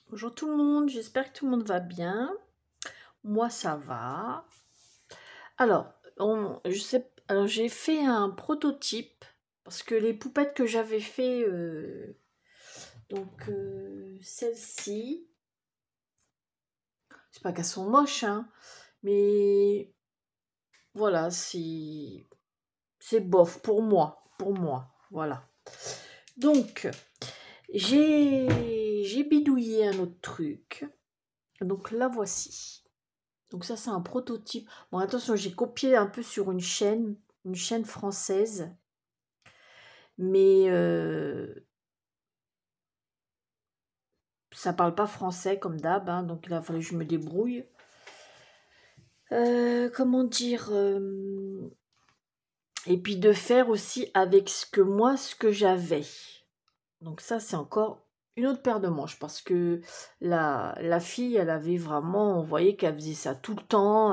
Bonjour tout le monde, j'espère que tout le monde va bien. Moi, ça va. Alors, j'ai fait un prototype parce que les poupettes que j'avais fait, celles-ci, c'est pas qu'elles sont moches, hein, mais voilà, c'est bof pour moi, voilà. Donc, j'ai bidouillé un autre truc. Donc la voici. Donc ça, c'est un prototype. Bon, attention, j'ai copié un peu sur une chaîne française, mais ça parle pas français comme d'hab, hein, donc il a fallu que je me débrouille. Comment dire Et puis de faire aussi avec ce que j'avais. Donc ça, c'est encore une autre paire de manches parce que la fille, elle avait vraiment, on voyait qu'elle faisait ça tout le temps.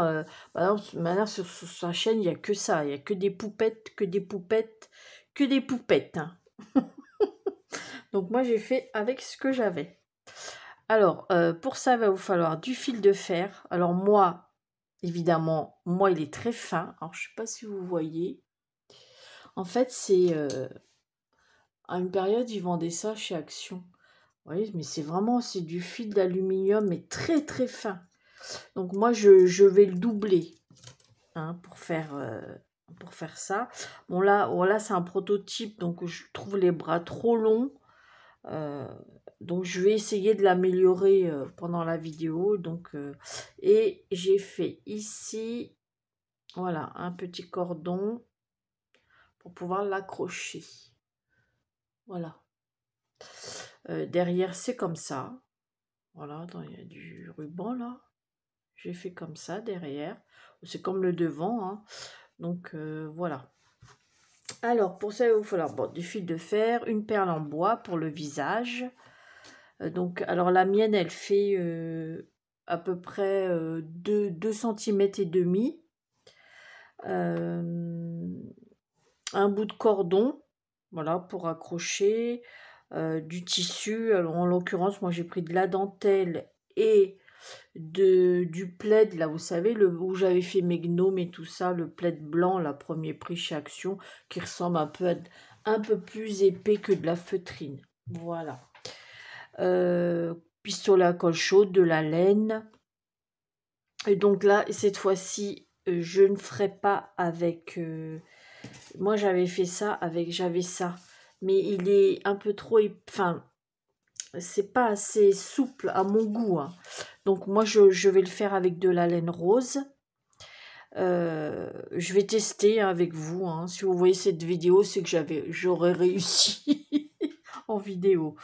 Maintenant, sur sa chaîne, il n'y a que ça. Il n'y a que des poupettes, que des poupettes, que des poupettes, hein. Donc moi, j'ai fait avec ce que j'avais. Alors, pour ça, il va vous falloir du fil de fer. Alors moi, évidemment, moi, il est très fin. Alors, je ne sais pas si vous voyez. En fait, c'est... à une période, ils vendaient ça chez Action. Oui, mais c'est du fil d'aluminium, mais très très fin. Donc moi, je vais le doubler, hein, pour faire ça. Bon là c'est un prototype, donc je trouve les bras trop longs. Euh, donc je vais essayer de l'améliorer pendant la vidéo. Et j'ai fait ici, voilà, un petit cordon pour pouvoir l'accrocher. Voilà. Derrière, c'est comme ça. Voilà, attends, il y a du ruban là. J'ai fait comme ça derrière. C'est comme le devant, hein. Donc voilà. Alors pour ça, il va vous falloir du fil de fer, une perle en bois pour le visage. Alors la mienne, elle fait à peu près 2 cm et demi. Un bout de cordon, voilà, pour accrocher. Du tissu. Alors en l'occurrence, moi j'ai pris de la dentelle et du plaid, là, vous savez, où j'avais fait mes gnomes et tout ça, le plaid blanc, là, premier prix chez Action, qui ressemble un peu plus épais que de la feutrine. Voilà. Pistolet à colle chaude, de la laine. Et donc là, cette fois-ci, je ne ferai pas avec... moi, j'avais ça. Mais il est un peu trop... Enfin, c'est pas assez souple à mon goût, hein. Donc moi, je vais le faire avec de la laine rose. Je vais tester avec vous, hein. Si vous voyez cette vidéo, c'est que j'aurais réussi en vidéo.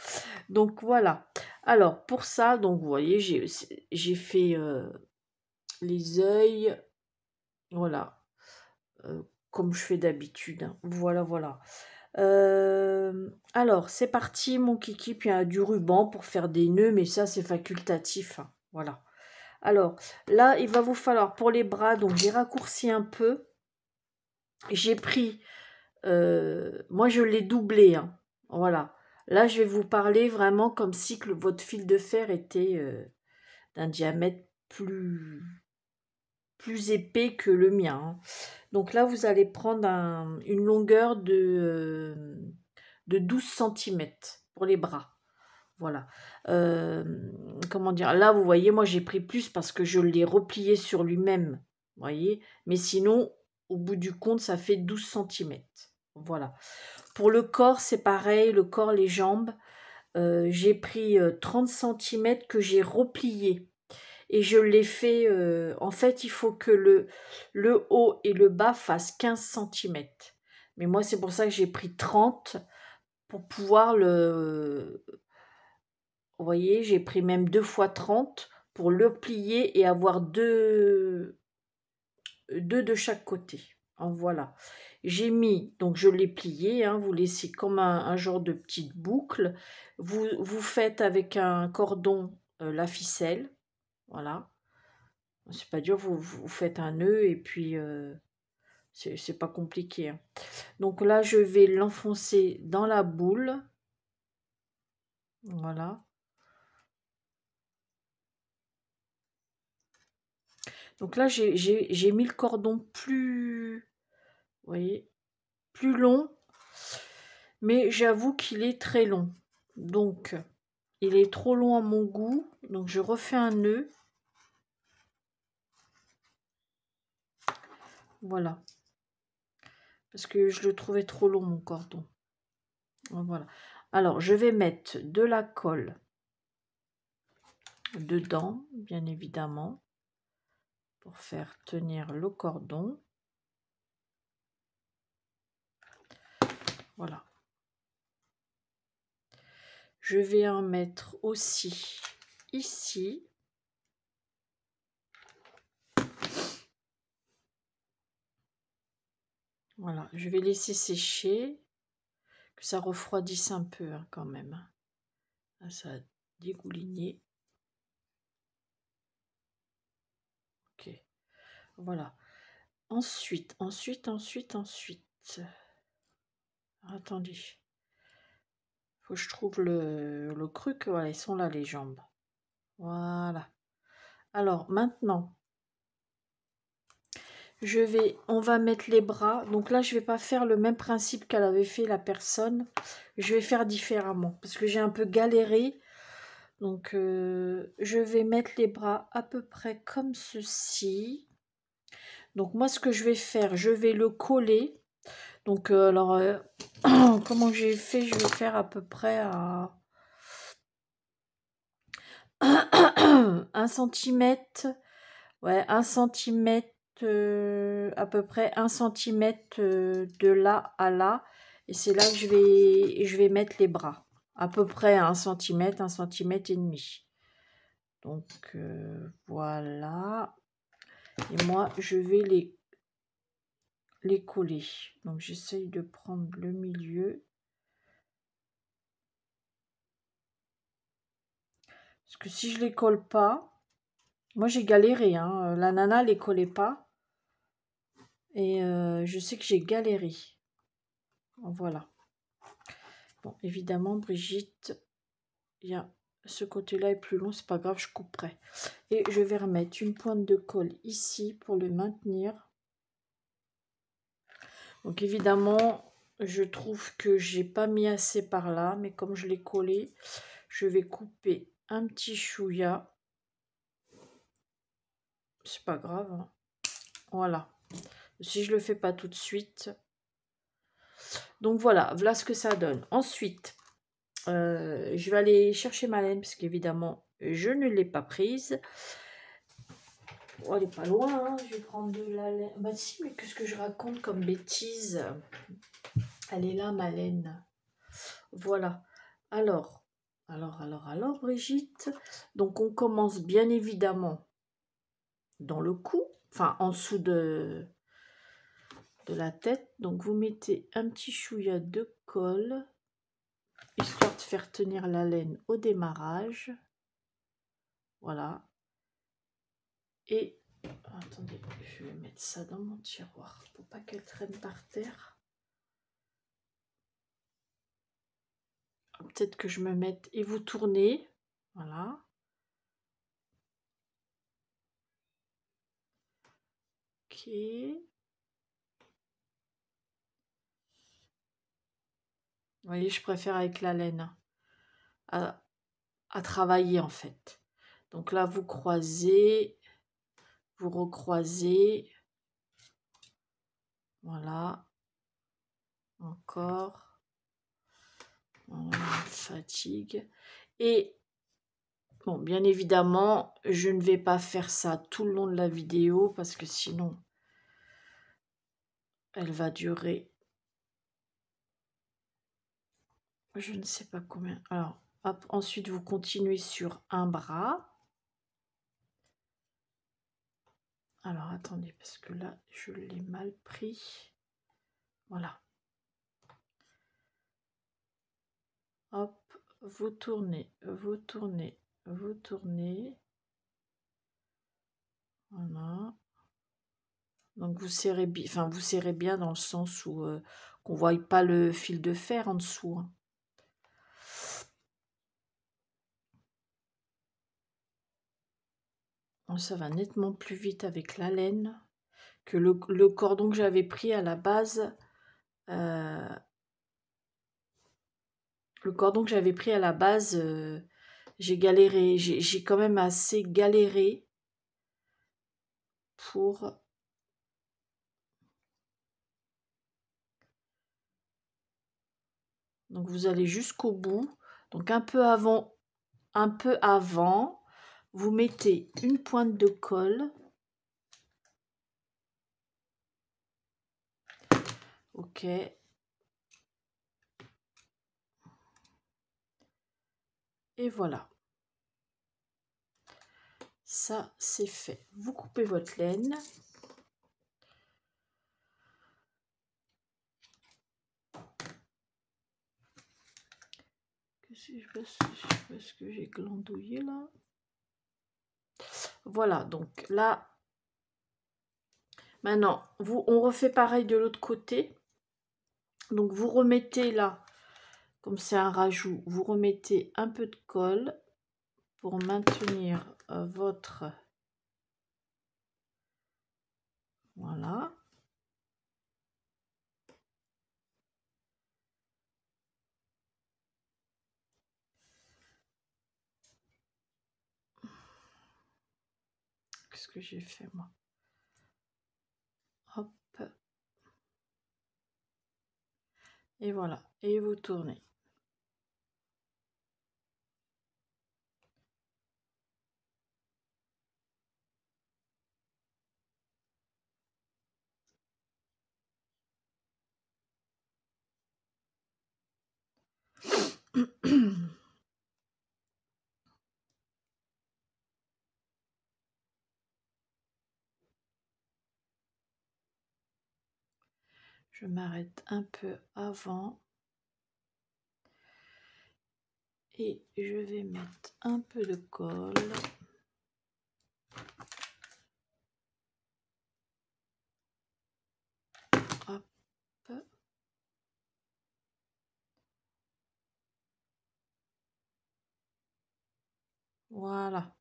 Donc voilà. Alors pour ça, donc vous voyez, j'ai fait les yeux, voilà, comme je fais d'habitude, hein. Voilà, voilà. Alors c'est parti, mon kiki. Puis il y a du ruban pour faire des nœuds, mais ça c'est facultatif, hein. Voilà. Alors là, il va vous falloir pour les bras, donc j'ai raccourci un peu. J'ai pris, moi je l'ai doublé, hein. Voilà. Là, je vais vous parler vraiment comme si que votre fil de fer était d'un diamètre plus épais que le mien, hein. Donc là, vous allez prendre une longueur de 12 cm pour les bras. Voilà. Comment dire? Là, vous voyez, moi j'ai pris plus parce que je l'ai replié sur lui-même. Vous voyez? Mais sinon, au bout du compte, ça fait 12 cm. Voilà. Pour le corps, c'est pareil. Le corps, les jambes, j'ai pris 30 cm que j'ai replié. Et je l'ai fait... en fait, il faut que le haut et le bas fassent 15 cm. Mais moi, c'est pour ça que j'ai pris 30 pour pouvoir le... Vous voyez, j'ai pris même 2 fois 30 pour le plier et avoir deux de chaque côté. En voilà. J'ai mis, donc je l'ai plié, hein, vous laissez comme un genre de petite boucle. Vous faites avec un cordon la ficelle. Voilà. C'est pas dur, vous faites un nœud et puis c'est pas compliqué, hein. Donc là, je vais l'enfoncer dans la boule. Voilà. Donc là, j'ai mis le cordon plus, vous voyez, plus long, mais j'avoue qu'il est très long. Donc, il est trop long à mon goût. Donc, je refais un nœud. Voilà. Parce que je le trouvais trop long, mon cordon. Voilà. Alors, je vais mettre de la colle dedans, bien évidemment, pour faire tenir le cordon. Voilà. Je vais en mettre aussi ici. Voilà, je vais laisser sécher, que ça refroidisse un peu hein, quand même. Là, ça a dégouliné. Ok, voilà. Ensuite. Attendez. Faut que je trouve le truc. Voilà, ils sont là les jambes. Voilà. Alors maintenant, on va mettre les bras. Donc là, je vais pas faire le même principe qu'elle avait fait la personne. Je vais faire différemment parce que j'ai un peu galéré. Donc, je vais mettre les bras à peu près comme ceci. Donc, moi, ce que je vais faire, je vais le coller. Donc, alors, comment j'ai fait? Je vais faire à peu près à 1 centimètre. Ouais, 1 centimètre, à peu près 1 centimètre de là à là. Et c'est là que je vais mettre les bras. À peu près à 1 centimètre, 1 centimètre et demi. Donc, voilà. Et moi, je vais les coller. Donc, j'essaye de prendre le milieu. Parce que si je les colle pas, moi j'ai galéré. Hein. La nana les collait pas. Et je sais que j'ai galéré. Voilà. Bon, évidemment, Brigitte, il y a ce côté-là est plus long. C'est pas grave, je couperai. Et je vais remettre une pointe de colle ici pour le maintenir. Donc évidemment, je trouve que j'ai pas mis assez par là, mais comme je l'ai collé, je vais couper un petit chouïa. C'est pas grave. Hein. Voilà. Si je le fais pas tout de suite. Donc voilà, voilà ce que ça donne. Ensuite, je vais aller chercher ma laine, parce qu'évidemment, je ne l'ai pas prise. Oh, elle est pas loin, hein. Je vais prendre de la laine. Bah si, mais qu'est-ce que je raconte comme bêtise? Elle est là, ma laine. Voilà. Alors, Brigitte. Donc, on commence bien évidemment dans le cou, enfin, en dessous de la tête. Donc, vous mettez un petit chouïa de colle, histoire de faire tenir la laine au démarrage. Voilà. Et, attendez, je vais mettre ça dans mon tiroir pour pas qu'elle traîne par terre. Peut-être que je me mette et vous tournez. Voilà. Ok. Vous voyez, je préfère avec la laine à travailler en fait. Donc là, vous croisez, vous recroisez. Voilà. Encore. Voilà, fatigue. Et bon, bien évidemment, je ne vais pas faire ça tout le long de la vidéo parce que sinon, elle va durer. Je ne sais pas combien. Alors, hop, ensuite, vous continuez sur un bras. Alors, attendez, parce que là, je l'ai mal pris. Voilà. Hop, vous tournez, vous tournez, vous tournez. Voilà. Donc, vous serrez bien, enfin, vous serrez bien dans le sens où qu'on ne voit pas le fil de fer en dessous. Hein. Ça va nettement plus vite avec la laine que le cordon que j'avais pris à la base. Le cordon que j'avais pris à la base, j'ai galéré. J'ai quand même assez galéré pour... Donc vous allez jusqu'au bout. Donc un peu avant, vous mettez une pointe de colle. Ok. Et voilà. Ça, c'est fait. Vous coupez votre laine. Je sais pas ce que j'ai glandouillé là. Voilà, donc là, maintenant, on refait pareil de l'autre côté. Donc vous remettez là, comme c'est un rajout, vous remettez un peu de colle pour maintenir votre... Voilà. Qu'est-ce que j'ai fait moi? Hop. Et voilà. Et vous tournez. Je m'arrête un peu avant. Et je vais mettre un peu de colle. Hop. Voilà.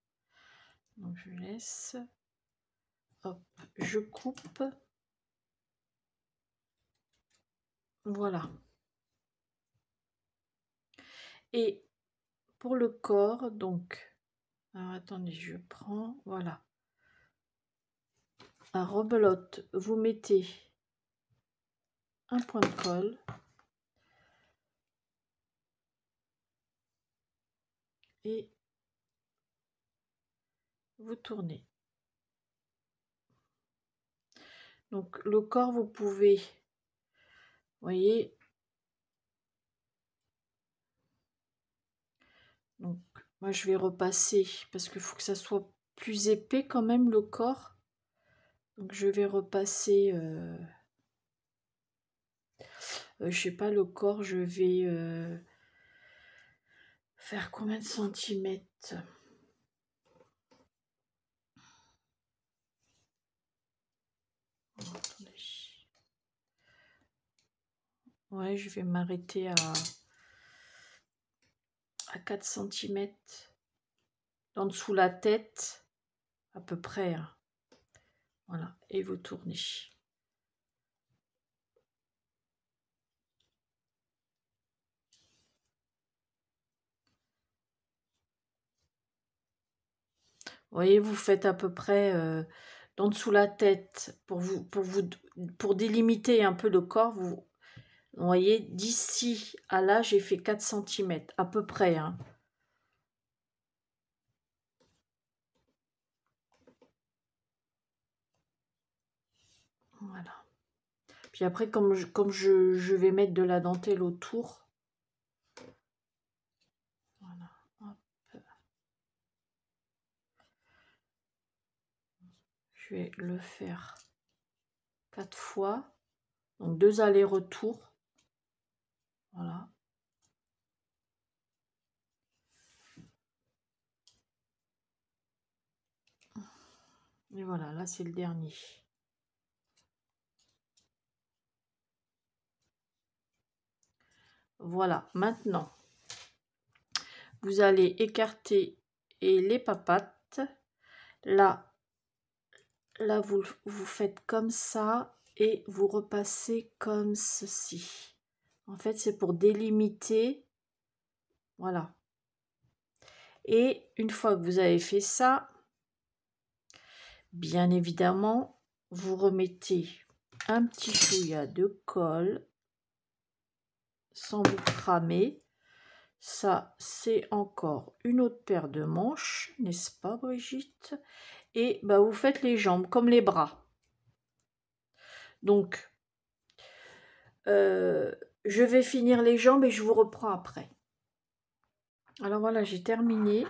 Donc je laisse. Hop. Je coupe. Voilà. Et pour le corps, donc... Alors attendez, je prends... Voilà. Un rebelote, vous mettez un point de colle. Et vous tournez. Donc le corps, vous pouvez, vous voyez, donc moi je vais repasser parce qu'il faut que ça soit plus épais quand même le corps. Donc je vais repasser, je sais pas, le corps, je vais faire combien de centimètres? Attendez. Ouais, je vais m'arrêter à 4 cm en dessous la tête, à peu près. Hein. Voilà, et vous tournez. Vous voyez, vous faites à peu près d'en dessous la tête pour délimiter un peu le corps. Vous voyez, d'ici à là, j'ai fait 4 cm à peu près. Hein. Voilà. Puis après, comme je vais mettre de la dentelle autour, voilà. Hop. Je vais le faire 4 fois. Donc 2 allers-retours. Voilà. Et voilà, là c'est le dernier. Voilà, maintenant, vous allez écarter les papates Là, vous faites comme ça et vous repassez comme ceci. En fait, c'est pour délimiter. Voilà. Et une fois que vous avez fait ça, bien évidemment, vous remettez un petit chouïa de colle sans vous cramer. Ça, c'est encore une autre paire de manches, n'est-ce pas, Brigitte? Et bah, vous faites les jambes comme les bras. Donc, je vais finir les jambes et je vous reprends après. Alors voilà, j'ai terminé.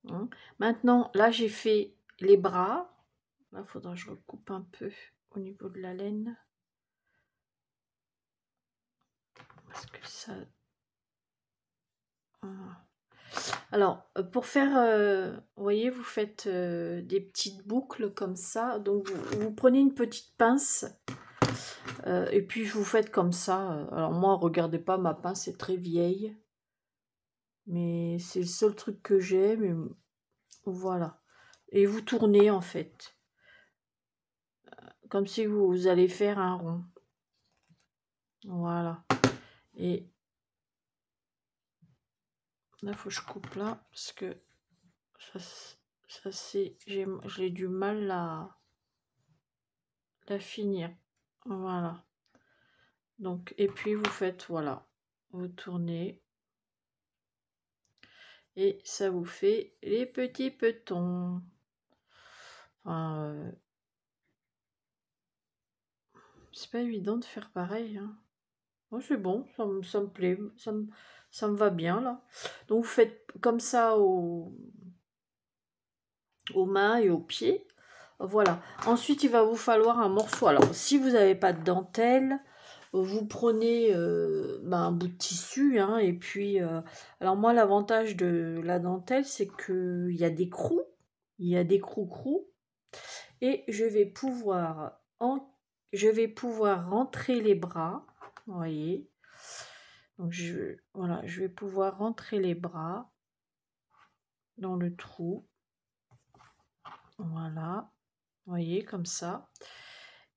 Hein. Maintenant, là, j'ai fait les bras. Là, il faudra que je recoupe un peu au niveau de la laine. Parce que ça... Alors, pour faire, vous voyez, vous faites des petites boucles comme ça. Donc, vous prenez une petite pince et puis vous faites comme ça. Alors moi, regardez pas, ma pince est très vieille. Mais c'est le seul truc que j'ai. Mais voilà. Et vous tournez en fait. Comme si vous allez faire un rond. Voilà. Et là, il faut que je coupe là. Parce que ça c'est... J'ai du mal à finir. Voilà. Donc, et puis vous faites, voilà. Vous tournez. Et ça vous fait les petits petons. Enfin, c'est pas évident de faire pareil. Hein. Moi, c'est bon, ça me plaît, ça me va bien là. Donc vous faites comme ça aux mains et aux pieds. Voilà. Ensuite, il va vous falloir un morceau. Alors, si vous n'avez pas de dentelle, vous prenez un bout de tissu. Hein, et puis, alors moi, l'avantage de la dentelle, c'est qu'il y a des crous. Il y a des crous-crous. Et je vais pouvoir rentrer les bras. Vous voyez. Donc, voilà, je vais pouvoir rentrer les bras dans le trou. Voilà. Vous voyez, comme ça.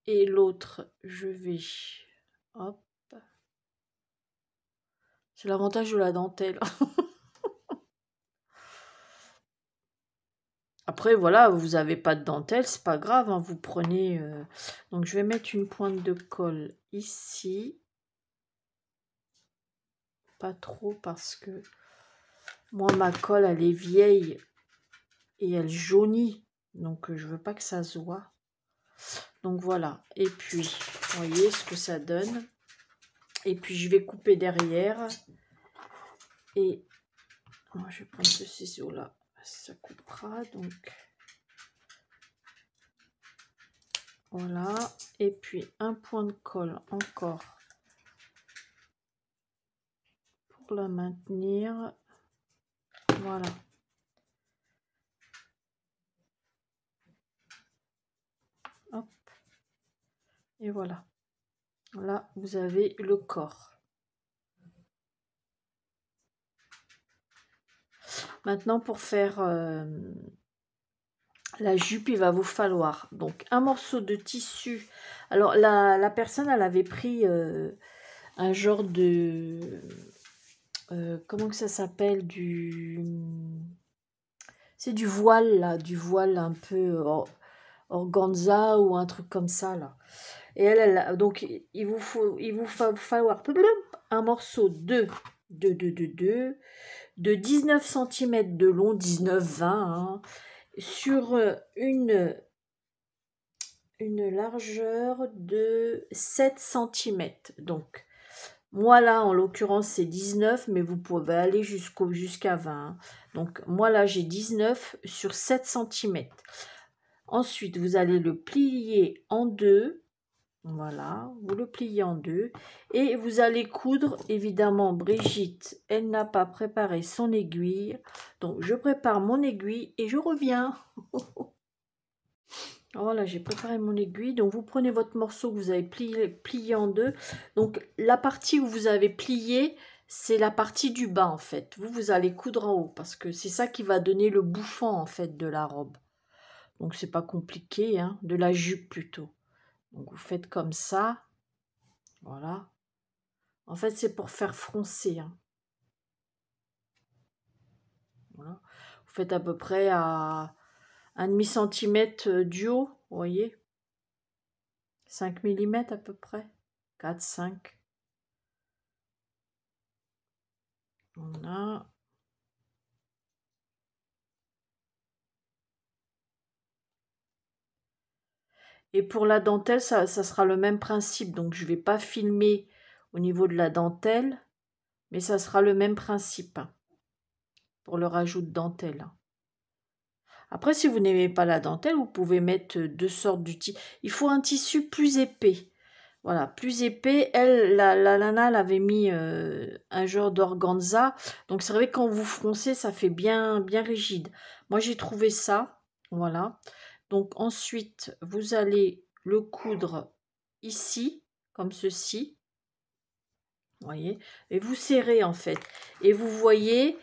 Et l'autre, je vais... Hop. C'est l'avantage de la dentelle. Après, voilà, vous n'avez pas de dentelle, c'est pas grave. Hein, vous prenez... Donc, je vais mettre une pointe de colle ici. Pas trop parce que... Moi, ma colle, elle est vieille. Et elle jaunit. Donc, je veux pas que ça se voit. Donc, voilà. Et puis, vous voyez ce que ça donne. Et puis, je vais couper derrière. Et moi, je vais prendre ce ciseau-là. Ça coupera. Donc, voilà. Et puis, un point de colle encore. Pour la maintenir. Voilà. Hop. Et voilà. Là, vous avez le corps. Maintenant, pour faire la jupe, il va vous falloir donc un morceau de tissu. Alors, la personne, elle avait pris un genre de... comment que ça s'appelle c'est du voile, là. Du voile un peu organza ou un truc comme ça, là. Et donc, il vous va falloir un morceau de 19 cm de long, 19-20, hein, sur une largeur de 7 cm. Donc, moi là, en l'occurrence, c'est 19, mais vous pouvez aller jusqu'à 20. Hein. Donc, moi là, j'ai 19 sur 7 cm. Ensuite, vous allez le plier en deux. Voilà, vous le pliez en deux. Et vous allez coudre, évidemment, Brigitte, elle n'a pas préparé son aiguille. Donc, je prépare mon aiguille et je reviens. Voilà, j'ai préparé mon aiguille. Donc, vous prenez votre morceau que vous avez plié en deux. Donc, la partie où vous avez plié, c'est la partie du bas, en fait. Vous allez coudre en haut parce que c'est ça qui va donner le bouffant, en fait, de la robe. Donc, c'est pas compliqué, hein, de la jupe plutôt. Donc, vous faites comme ça. Voilà. En fait, c'est pour faire froncer, hein. Voilà. Vous faites à peu près à 1,5 cm du haut, vous voyez. 5 mm à peu près. 4, 5. Voilà. Et pour la dentelle, ça sera le même principe. Donc, je ne vais pas filmer au niveau de la dentelle, mais ça sera le même principe, hein, pour le rajout de dentelle. Après, si vous n'aimez pas la dentelle, vous pouvez mettre deux sortes d'outils. Il faut un tissu plus épais. Voilà, plus épais. Elle, la nana, elle avait mis un genre d'organza. Donc, c'est vrai que quand vous froncez, ça fait bien, bien rigide. Moi, j'ai trouvé ça. Voilà. Donc, ensuite, vous allez le coudre ici, comme ceci. Vous voyez. Et vous serrez, en fait. Et vous voyez...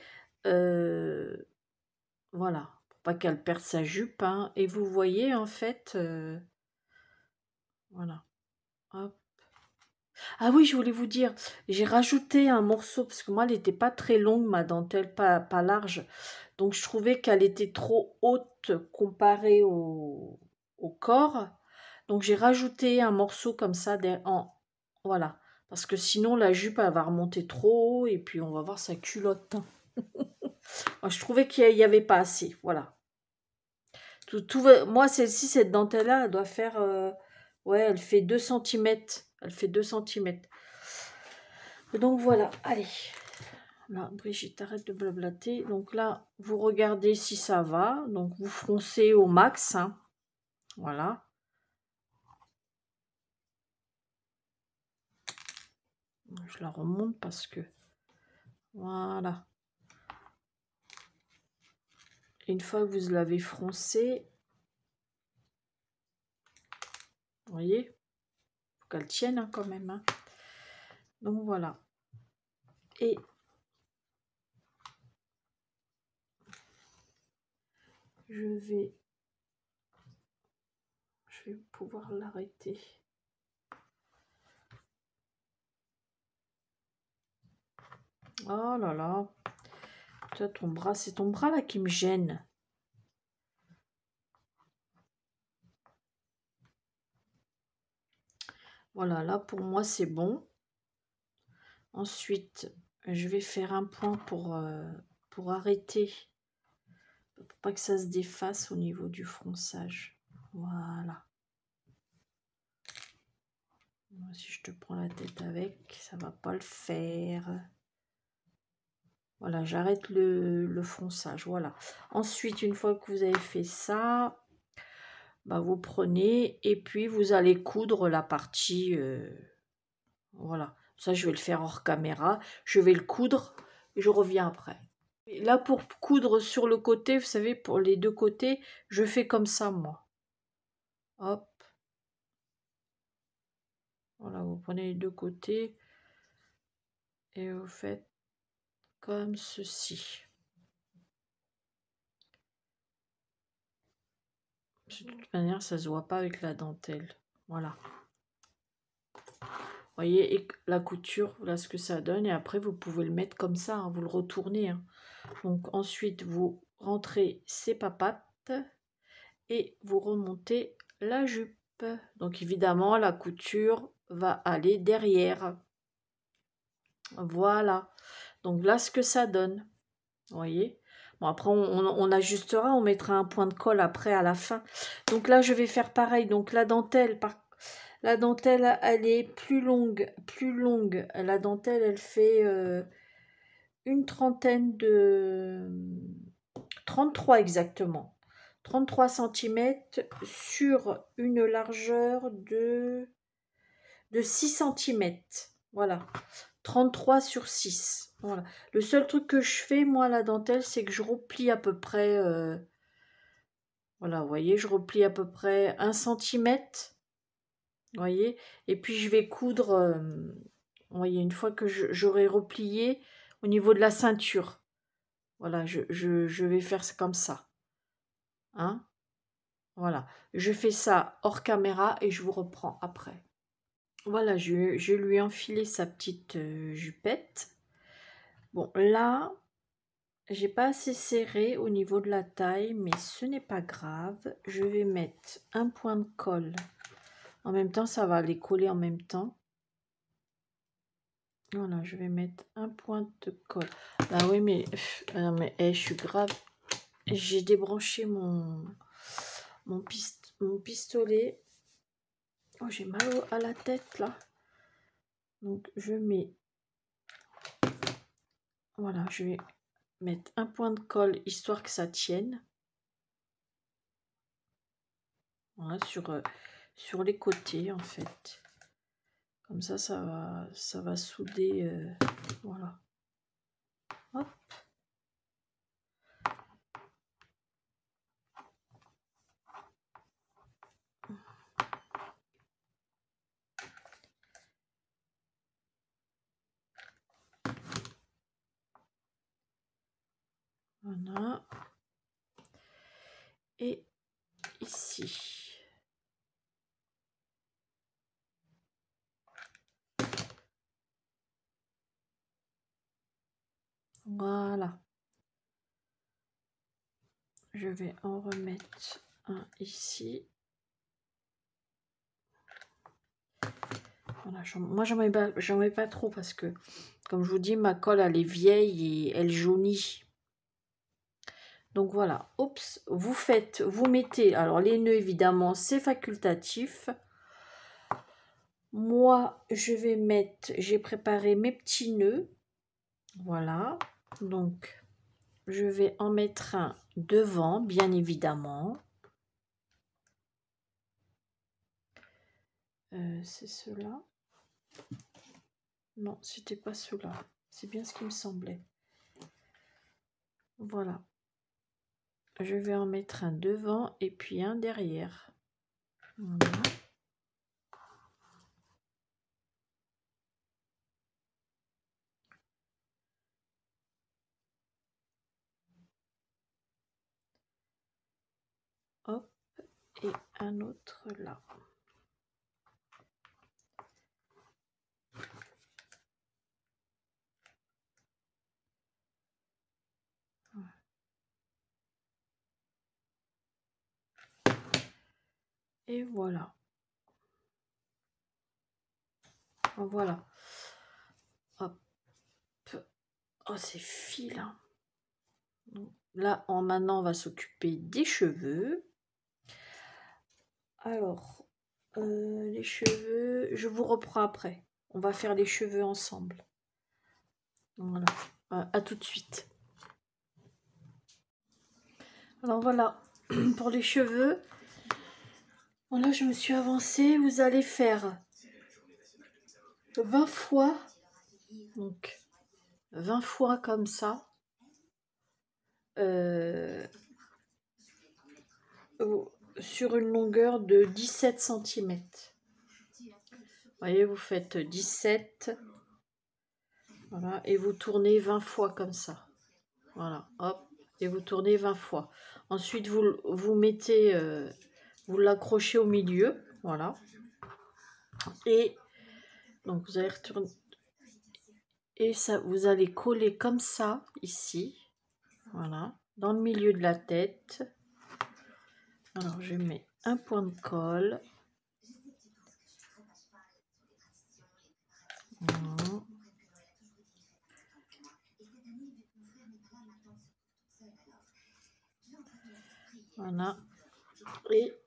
voilà, pour pas qu'elle perde sa jupe, hein. Et vous voyez, en fait... voilà. Hop. Ah oui, je voulais vous dire, j'ai rajouté un morceau, parce que moi, elle n'était pas très longue, ma dentelle, pas large. Donc, je trouvais qu'elle était trop haute comparée au corps. Donc, j'ai rajouté un morceau comme ça, voilà. Parce que sinon, la jupe, elle va remonter trop haut, et puis on va voir sa culotte. Moi, je trouvais qu'il n'y avait pas assez, voilà. Moi, celle-ci, cette dentelle-là, elle doit faire... ouais, elle fait 2 centimètres. Elle fait 2 centimètres. Donc voilà, allez. Là, Brigitte, arrête de blablater. Donc là, vous regardez si ça va. Donc vous froncez au max, hein. Voilà. Je la remonte parce que... Voilà. Une fois que vous l'avez froncé, vous voyez, faut qu'elle tienne, hein, quand même, hein. Donc voilà. Et je vais pouvoir l'arrêter. Oh là là. Toi, ton bras, c'est ton bras là qui me gêne. Voilà, là pour moi c'est bon. Ensuite, je vais faire un point pour arrêter, pour pas que ça se défasse au niveau du fronçage. Voilà. Si je te prends la tête avec, ça va pas le faire. Voilà, j'arrête le fronçage. Voilà. Ensuite, une fois que vous avez fait ça, bah, vous prenez et puis vous allez coudre la partie... voilà. Ça, je vais le faire hors caméra. Je vais le coudre et je reviens après. Et là, pour coudre sur le côté, vous savez, pour les deux côtés, je fais comme ça, moi. Hop. Voilà, vous prenez les deux côtés et vous faites comme ceci. De toute manière, ça se voit pas avec la dentelle. Voilà. Vous voyez, et la couture, voilà ce que ça donne. Et après, vous pouvez le mettre comme ça, hein, vous le retournez, hein. Donc, ensuite, vous rentrez ces papates et vous remontez la jupe. Donc, évidemment, la couture va aller derrière. Voilà. Donc, là, ce que ça donne. Vous voyez? Bon, après, on ajustera, on mettra un point de colle après à la fin. Donc, là, je vais faire pareil. Donc, la dentelle, elle est plus longue. La dentelle, elle fait une trentaine de... 33 exactement. 33 cm sur une largeur de 6 cm. Voilà. 33 sur 6. Voilà. Le seul truc que je fais, moi, à la dentelle, c'est que je replie à peu près... voilà, vous voyez, je replie à peu près 1 cm. Vous voyez, et puis je vais coudre, vous voyez, une fois que j'aurai replié au niveau de la ceinture. Voilà, je vais faire comme ça. Hein? Voilà, je fais ça hors caméra et je vous reprends après. Voilà, je lui ai enfilé sa petite jupette. Bon, là, j'ai pas assez serré au niveau de la taille, mais ce n'est pas grave. Je vais mettre un point de colle. En même temps, ça va les coller en même temps. Voilà, je vais mettre un point de colle. Ah oui, mais, non, mais je suis grave. J'ai débranché mon pistolet. Oh, j'ai mal à la tête là. Donc, je mets. Voilà, je vais mettre un point de colle histoire que ça tienne. Voilà, sur les côtés en fait. Comme ça, ça va souder. Voilà. Hop. Voilà. Et ici. Voilà. Je vais en remettre un ici. Voilà, moi, j'en mets pas trop parce que, comme je vous dis, ma colle, elle est vieille et elle jaunit. Donc voilà, oups, vous mettez, alors les nœuds, évidemment, c'est facultatif. Moi, je vais mettre, j'ai préparé mes petits nœuds. Voilà, donc je vais en mettre un devant, bien évidemment. C'est ceux-là. Non, c'était pas ceux-là. C'est bien ce qui me semblait. Voilà. Je vais en mettre un devant et puis un derrière. Voilà. Hop, et un autre là. Et voilà. Voilà. Hop. Oh, c'est filant. Là, maintenant, on va s'occuper des cheveux. Alors, les cheveux, je vous reprends après. On va faire les cheveux ensemble. Voilà. À tout de suite. Alors voilà, pour les cheveux. Voilà, je me suis avancée. Vous allez faire 20 fois. Donc, 20 fois comme ça. Sur une longueur de 17 cm. Vous voyez, vous faites 17. Voilà, et vous tournez 20 fois comme ça. Voilà, hop, et vous tournez 20 fois. Ensuite, vous mettez, vous l'accrochez au milieu, voilà. Et donc, vous allez retourner. Et ça, vous allez coller comme ça, ici. Voilà, dans le milieu de la tête. Alors, je mets un point de colle. Voilà. Voilà. Et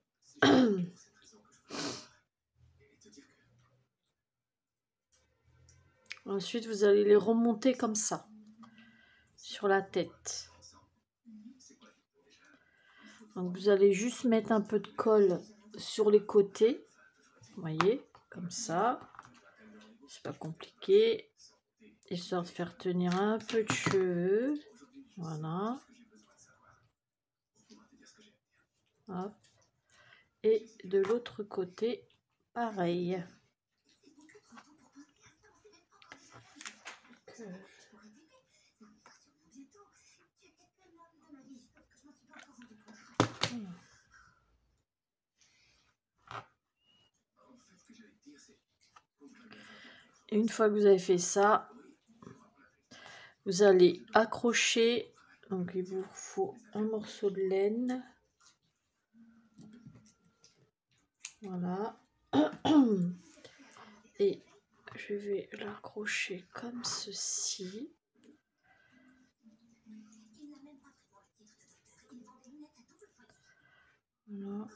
ensuite, vous allez les remonter comme ça, sur la tête. Donc, vous allez juste mettre un peu de colle sur les côtés. Vous voyez, comme ça. C'est pas compliqué. Histoire de faire tenir un peu de cheveux. Voilà. Hop. Et de l'autre côté, pareil. Et une fois que vous avez fait ça, vous allez accrocher. Donc il vous faut un morceau de laine. Voilà. Et je vais l'accrocher comme ceci. Voilà.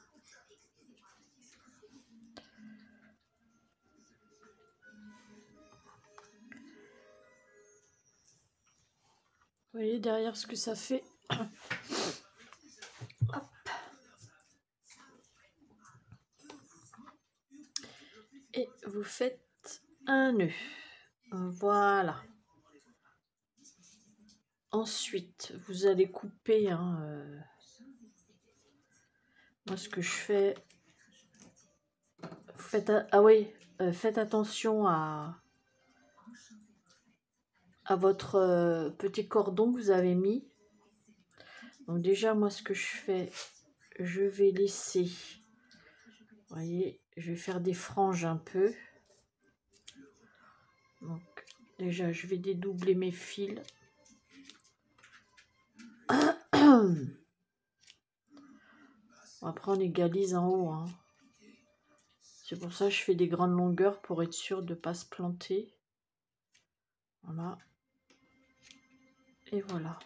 Vous voyez derrière ce que ça fait. Hop. Et vous faites un nœud. Voilà. Ensuite, vous allez couper. Moi, ce que je fais, faites faites attention à votre petit cordon que vous avez mis. Donc déjà, moi, ce que je fais, je vais laisser. Vous voyez, je vais faire des franges un peu. Donc déjà, je vais dédoubler mes fils. Après, on égalise en haut. Hein. C'est pour ça que je fais des grandes longueurs pour être sûr de ne pas se planter. Voilà. Et voilà.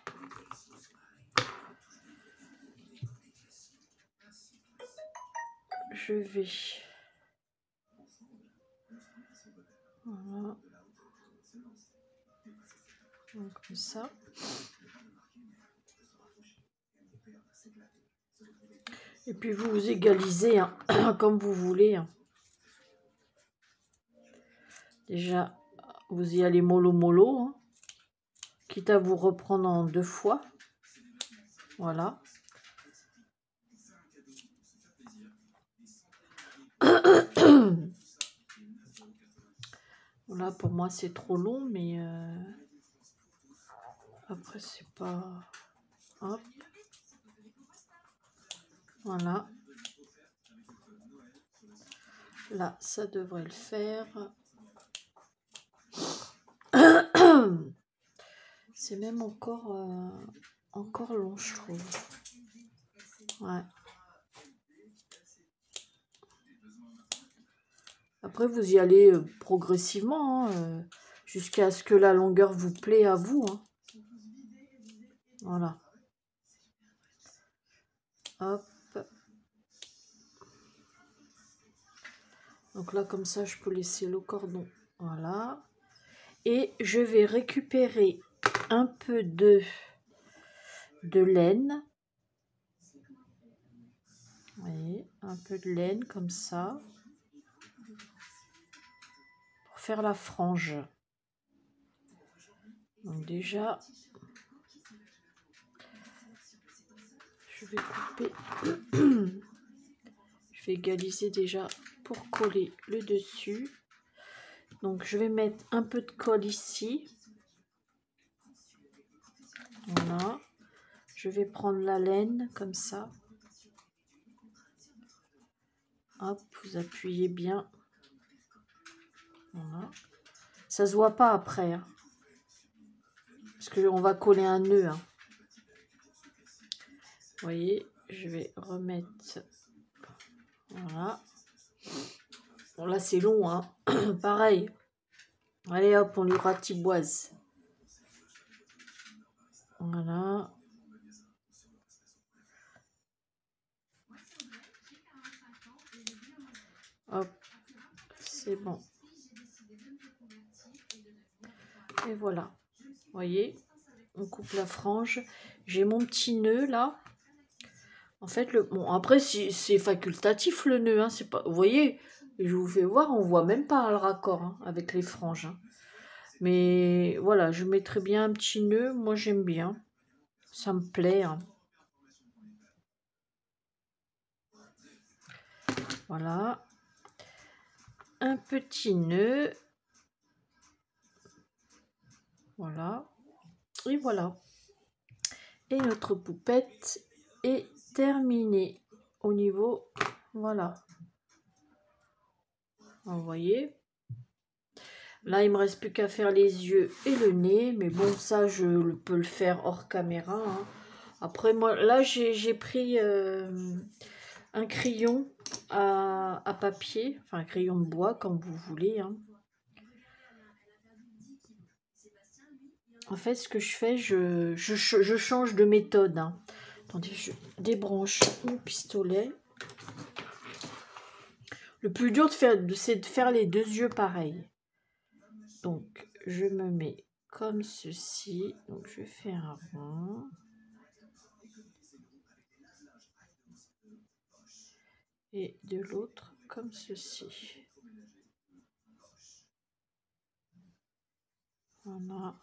Je vais... Voilà. Donc, comme ça. Et puis vous vous égalisez hein, comme vous voulez. Hein. Déjà, vous y allez mollo mollo. Hein, quitte à vous reprendre en 2 fois. Voilà. Là, pour moi, c'est trop long, mais après, c'est pas... Hop. Voilà. Là, ça devrait le faire. C'est même encore long, je trouve. Ouais. Après, vous y allez progressivement, hein, jusqu'à ce que la longueur vous plaît à vous. Hein. Voilà. Hop. Donc là, comme ça, je peux laisser le cordon. Voilà. Et je vais récupérer un peu de laine. Vous voyez, un peu de laine comme ça. Pour faire la frange. Donc déjà, je vais couper. Je vais égaliser déjà pour coller le dessus. Donc je vais mettre un peu de colle ici. Voilà. Je vais prendre la laine comme ça. Hop, vous appuyez bien. Voilà. Ça se voit pas après. Hein, parce qu'on va coller un nœud. Hein. Vous voyez, je vais remettre. Voilà. Bon, là, c'est long. Hein. Pareil. Allez, hop, on lui ratiboise. Voilà. Hop, c'est bon. Et voilà. Vous voyez, on coupe la frange. J'ai mon petit nœud là. En fait, bon, après, c'est facultatif le nœud. Hein, c'est pas, vous voyez, je vous fais voir, on voit même pas le raccord hein, avec les franges. Hein. Mais voilà, je mettrai bien un petit nœud. Moi, j'aime bien. Ça me plaît. Hein. Voilà. Un petit nœud. Voilà. Et voilà. Et notre poupette est terminée au niveau. Voilà. Vous voyez. Là, il me reste plus qu'à faire les yeux et le nez. Mais bon, ça, je peux le faire hors caméra, hein. Après, moi, là, j'ai pris un crayon à papier. Enfin, un crayon de bois, comme vous voulez, hein. En fait, ce que je fais, je change de méthode, hein. Attendez, je débranche mon pistolet. Le plus dur, c'est de faire les deux yeux pareils. Donc, je me mets comme ceci. Donc, je fais un rond. Et de l'autre, comme ceci. Voilà.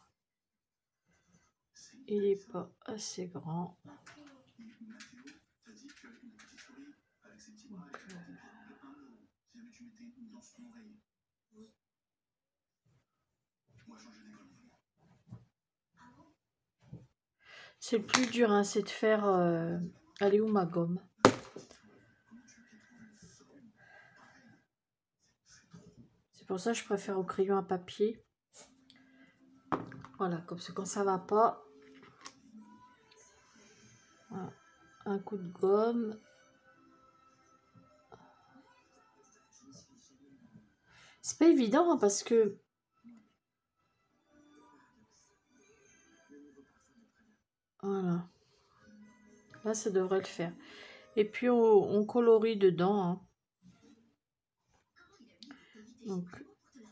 Il n'est pas assez grand. Donc, c'est le plus dur, hein, c'est de faire... Elle est où ma gomme? C'est pour ça que je préfère au crayon à papier. Voilà, comme ça, quand ça va pas, voilà, un coup de gomme. C'est pas évident, hein, parce que... Voilà. Là, ça devrait le faire. Et puis, on colorie dedans, hein. Donc,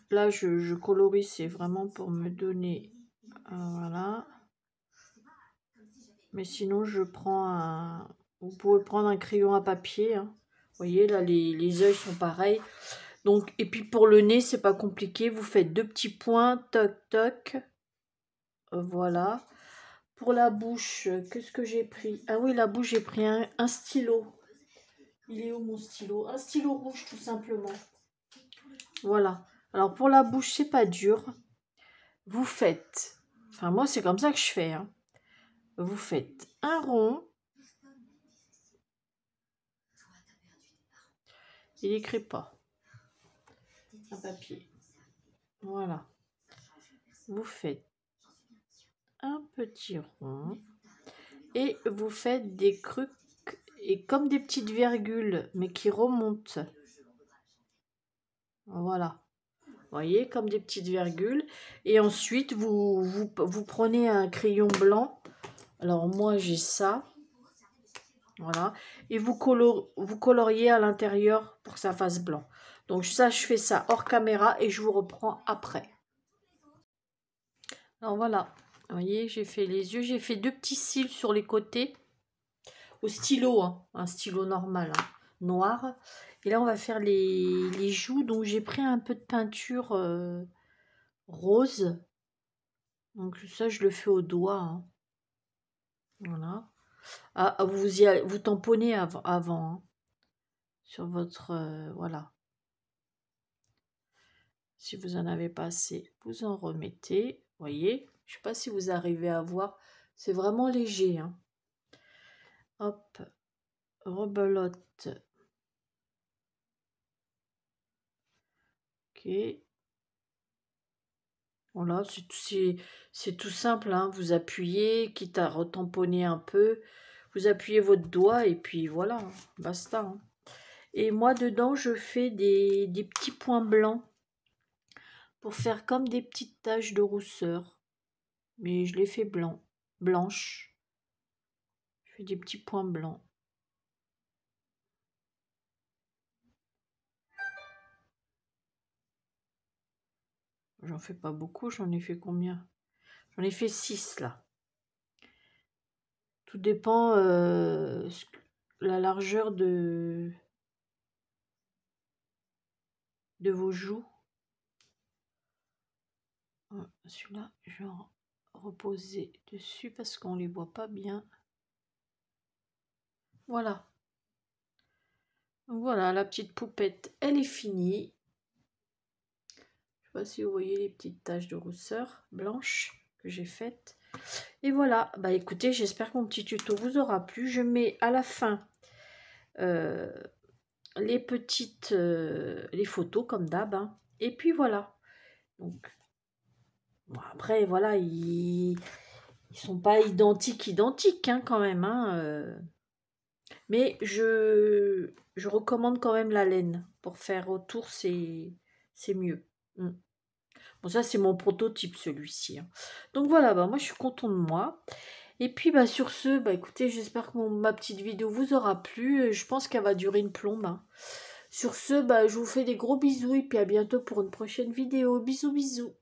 là, je colorie, c'est vraiment pour me donner... voilà. Mais sinon, je prends un... Vous pouvez prendre un crayon à papier, hein. Vous voyez, là, les yeux sont pareils. Donc, et puis pour le nez, c'est pas compliqué. Vous faites deux petits points, toc, toc. Voilà. Pour la bouche, qu'est-ce que j'ai pris? Ah oui, la bouche, j'ai pris un stylo. Il est où mon stylo? Un stylo rouge, tout simplement. Voilà. Alors, pour la bouche, c'est pas dur. Vous faites... Enfin, moi, c'est comme ça que je fais, hein. Vous faites un rond. Il n'écrit pas. Un papier. Voilà. Vous faites un petit rond. Et vous faites des creux et comme des petites virgules, mais qui remontent. Voilà. Vous voyez, comme des petites virgules. Et ensuite, vous prenez un crayon blanc. Alors, moi, j'ai ça. Voilà. Et vous coloriez à l'intérieur pour que ça fasse blanc. Donc, ça, je fais ça hors caméra et je vous reprends après. Alors, voilà. Vous voyez, j'ai fait les yeux. J'ai fait deux petits cils sur les côtés. Au stylo, hein, un stylo normal, hein, noir. Et là, on va faire les joues. Donc, j'ai pris un peu de peinture rose. Donc, ça, je le fais au doigt, hein. Voilà. Ah, vous tamponnez avant, hein, sur votre... voilà. Si vous en avez pas assez, vous en remettez. Vous voyez, je ne sais pas si vous arrivez à voir. C'est vraiment léger, hein. Hop, rebelote. Ok. Voilà, c'est tout simple, hein. Vous appuyez, quitte à retamponner un peu, vous appuyez votre doigt et puis voilà, hein, basta, hein. Et moi, dedans, je fais des petits points blancs pour faire comme des petites taches de rousseur. Mais je les fais blanches. Je fais des petits points blancs. J'en fais pas beaucoup, j'en ai fait combien? J'en ai fait 6 là. Tout dépend la largeur de vos joues. Celui-là, je vais en reposer dessus parce qu'on les voit pas bien. Voilà. Voilà, la petite poupette, elle est finie. Je sais pas si vous voyez les petites taches de rousseur blanche que j'ai faites. Et voilà, bah écoutez, j'espère que mon petit tuto vous aura plu. Je mets à la fin les photos comme d'hab, hein. Et puis voilà. Donc, bon, après, voilà, ils sont pas identiques, hein, quand même. Hein, mais je recommande quand même la laine. Pour faire autour, c'est mieux. Mm. Bon, ça, c'est mon prototype, celui-ci. Hein. Donc voilà, bah, moi, je suis contente de moi. Et puis, bah, sur ce, bah, écoutez, j'espère que ma petite vidéo vous aura plu. Je pense qu'elle va durer une plombe. Hein. Sur ce, bah, je vous fais des gros bisous et puis à bientôt pour une prochaine vidéo. Bisous, bisous.